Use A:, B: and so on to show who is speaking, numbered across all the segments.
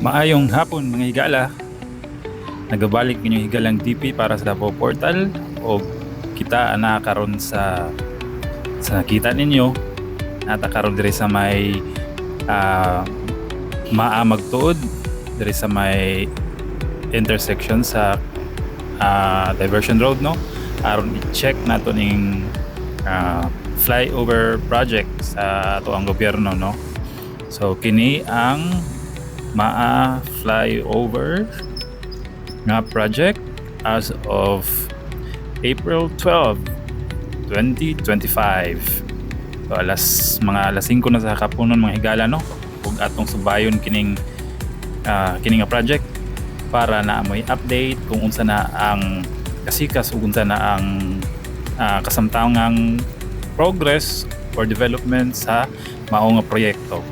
A: Maayong hapon mga higala. Nagabalik inyong higalang DP para sa Davao Portal o kita ana karon sa nakita ninyo nata karon diri sa may maamagtuod diri sa may intersection sa diversion road, no, aron i-check nato ning flyover project sa ato ang gobyerno, no. So kini ang flyover nga project as of April 12, 2025. So mga alas 5 na sa kapunon mga higala, no, ug atong subayon kining nga project para na amoy update kung unsa na ang kasikas ug unsa na ang kasamtangang progress or development sa mao nga proyekto.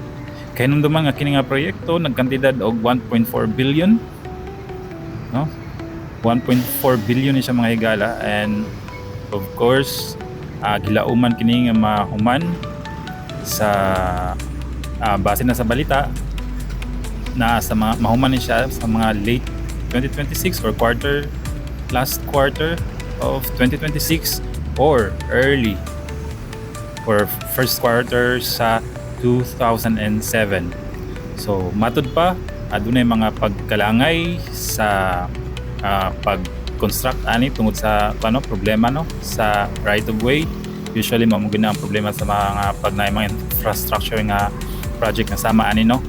A: Kay nung duman nga kini nga proyekto nagkantidad og 1.4 billion, no, 1.4 billion ni siya mga higala, and of course gilauman kini nga mahuman sa base na sa balita na sa mga mahuman ni siya sa mga late 2026 or last quarter of 2026 or early or first quarter sa 2007. So matud pa adunay mga pagkalangay sa pag-construct ani tungod sa problema, no, sa right of way. Usually mao ang problema sa mga mga infrastructure nga project nga sama ani, no.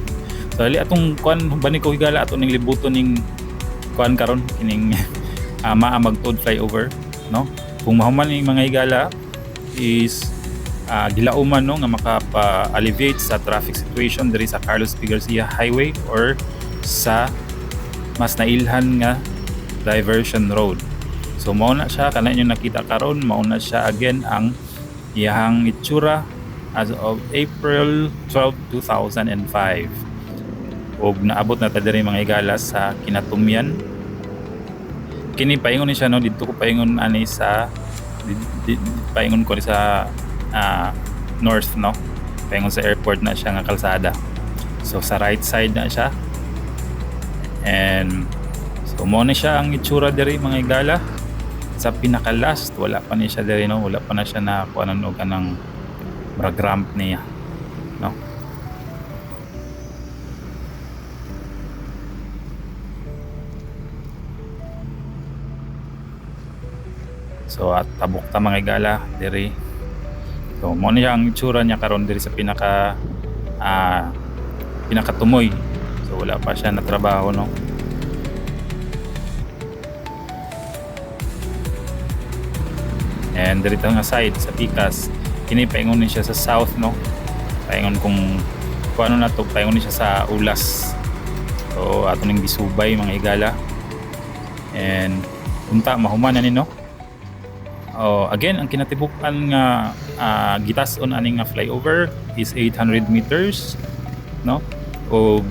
A: So ali atong bani ko higala ato ning libuton ning karon kining maamagtuod flyover, no. Kung mahuman ning mga higala is gilauman, no, nga makapa-alleviate sa traffic situation diri sa Carlos P. Garcia Highway or sa mas nailhan nga diversion road. So mao na siya kana inyo nakita karon, mao na siya again ang iyang itsura as of April 12, 2005. Og naabot na ta diri mga higala sa kinatumyan. Kini paingon ni siya, no, didto ko paingon ani sa paingon ko sa north, no, paingon sa airport na siya nga kalsada. So sa right side na siya, and so mo na siya ang itsura diri mga higala. Sa pinaka last wala pa ni siya diri, no, wala pa na siya na kuanan og kanang ramp niya, no. So at tabok ta mga higala diri. So mo niya ang itsura niya karon diri sa pinakatumoy. So wala pa siya na trabaho, no. And diri nga side sa Pikas, kini paingon ni siya sa south, no. Paingon kung ano na to, paingon ni siya sa Ulas. So ato ning gisubay mga higala. And punta mahuman na ni, no. Again, ang kinatibukan nga gitas-on ani nga flyover is 800 meters, no. O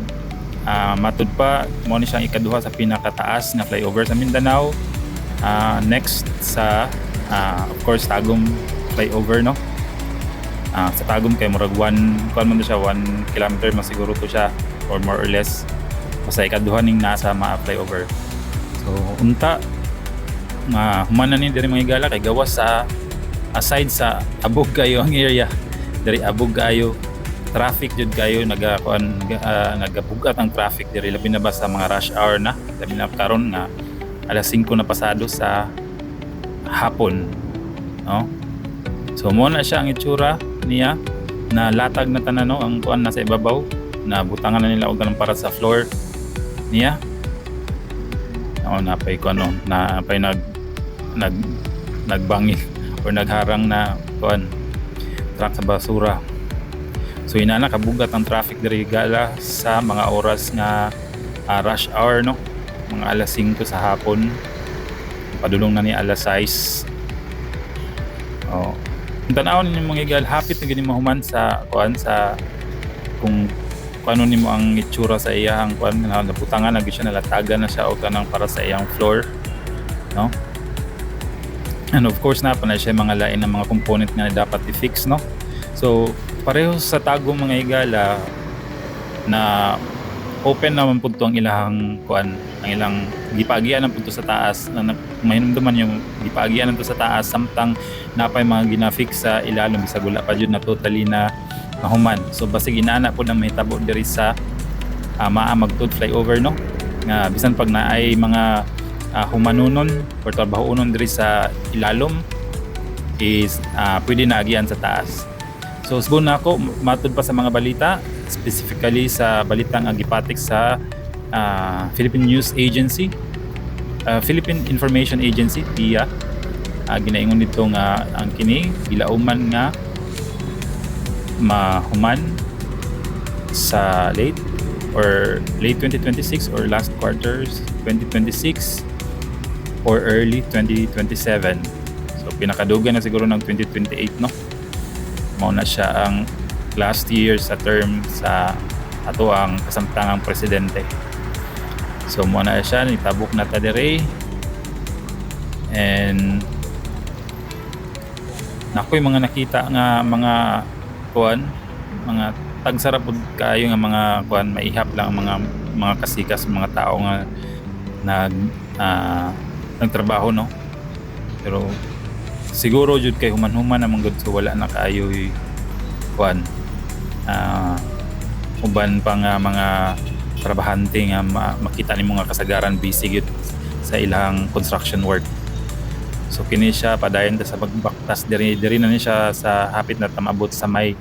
A: matud pa mo ni siyang ikaduha sa pinakataas nga flyover sa Mindanao, next sa of course Tagum flyover, no. Sa Tagum kay murag 1 kilometer man siguro to siya or more or less, basta ikaduha ning nasa flyover. So unta human na ni diri mga higala kay gawas sa aside sa abog kayo ang area diri, abog kayo traffic jud kayo, nagabugat ang traffic diri, labi na ba sa mga rush hour na, labi na karon nga alas 5 na pasado sa hapon, no. So mo na siya ang itsura niya na latag na tanan, no, ang kuan nasa ibabaw na butangan na nila og ganang para sa floor niya. Napay ko napay nagbangil or nagharang na kuan truck sa basura. So ina na kabugat ang traffic diri higala sa mga oras nga rush hour, no, mga alas 5 sa hapon padulong na ni alas 6. Tanaw ninyo mga higala, hapit na gini mahuman sa kuan sa kung paano nimo ang itsura sa iyang kuan na naputangan na siya, nalatagan na siya o kanang para sa iyang floor, no. And of course na siya mga lain ng mga component nga dapat i-fix, no. So pareho sa Tagum mga higala na open naman po to ang ilang kuan, ang ilang gipagian ng punto sa taas na mahinumduman yung gipagian nito sa taas samtang napay mga ginafix sa ilalom sa gula pa jud na totally na mahuman. So basig inaana po nang mahitabo diri sa maa magtud flyover no, nga bisan pag naay mga humanunon or trabahoonon diri sa ilalom is pwede na agian sa taas. So subon na ako matud pa sa mga balita, specifically sa balitang agipatik sa Philippine News Agency, Philippine Information Agency PIA. Ginaingon nito nga ang kini gilauman nga mahuman sa late 2026 or last quarters 2026 or early 2027. So pinakadugan na siguro ng 2028 no. Mao na siya ang last year sa term sa ato ang kasamtangang presidente. So mo na siya nitabok na ta dire. And nakoy mga nakita nga mga kuan, mga tagsarap pud kaayo nga mga kuan, maihap lang ang mga kasikas, mga tao nga nagtrabaho no. Pero siguro jud kay human-human namang gud, so wala na kaayo kuan uban pa nga mga trabahante nga makita ni mga kasagaran busy gyud sa ilang construction work. So kini siya padayon ta sa pagbaktas diri na ni siya sa hapit na tamabot sa may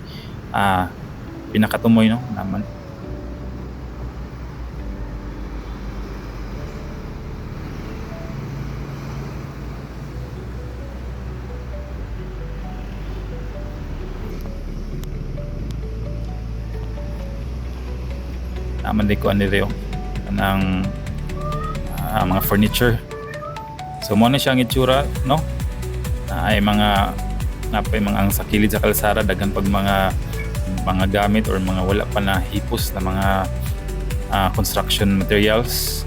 A: pinakatumoy no naman. Naman din ko ani reo ng mga furniture. So mo na siya ang itsura no, ay mga napay mga ang sa kilid sa kalsada daghan pag mga gamit or mga wala pa na hipos na mga construction materials.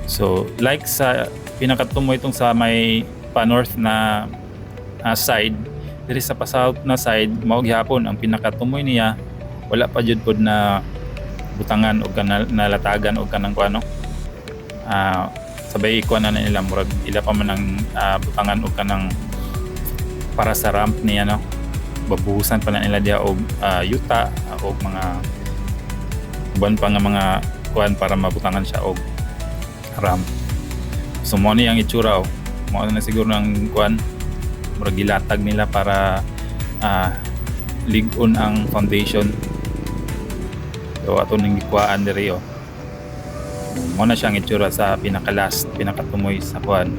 A: So like sa pinakatumoy itong sa may pa-north na side, diri sa pa-south na side mao gyapon ang pinakatumoy niya, wala pa jud pod na butangan o nalatagan o kanang kuano. Sabay ikuan na nila murag ila pa man ang butangan o kanang para sa ramp niya no. Babuhusan pa na nila diha og yuta o mga uban pa nga mga kuan para mabutangan siya og ramp. So mo ni ang itsura mo na siguro ng kuan, murag gilatag nila para ligon ang foundation. So ato nang gikuhaan diri mo na siyang itsura sa pinakatumoy sa kuan.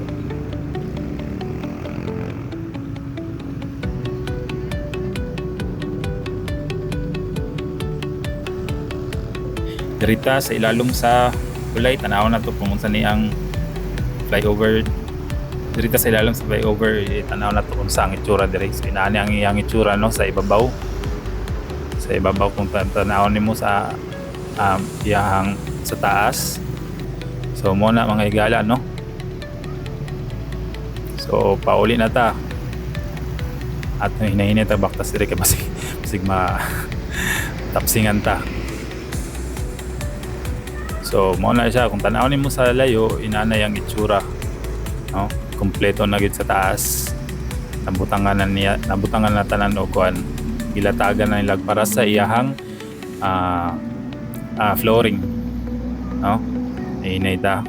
A: Dirita sa ilalom sa ulay tanaw na to kung saan niyang flyover. Dirita sa ilalom sa flyover tanaw na to kung saan ang itsura diri. So inaani ang iyang itsura no sa ibabaw. Sa ibabaw kung tanaw nimo sa iyang sa taas. So mo na mga higala no. So pauli na ta. At hinahinay ta baktas diri kay basig tapsingan ta. So mo na siya kung tanaw nimo sa layo, inanay ang itsura no. Kompleto na gid sa taas. Nabutangan na tanan og kuan, gilatagan na nila para sa iyahang flooring no. Inay ta.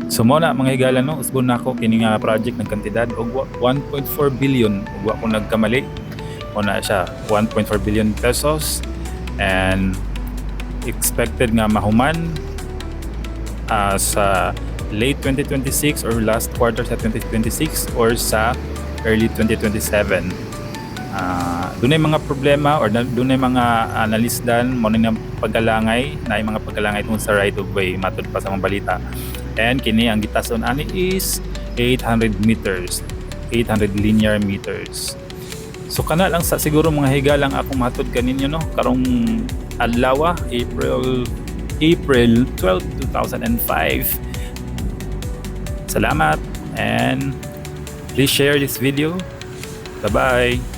A: So mo na mga higala no, usbon na ako kini nga project ng kantidad og 1.4 billion ug wa ko nagkamali. Mo na siya 1.4 billion pesos and expected nga mahuman sa late 2026 or last quarter sa 2026 or sa early 2027. Dunay mga problema or dunay mga nalisdan mo na pagkalangay na mga pagkalangay tungod sa right of way matud pa sa mga balita. And kini ang gitason ani is 800 meters, 800 linear meters. So kana lang sa siguro mga higalang ako matod kaninyo no karong adlaw April 12, 2005. Salamat and please share this video. Bye-bye.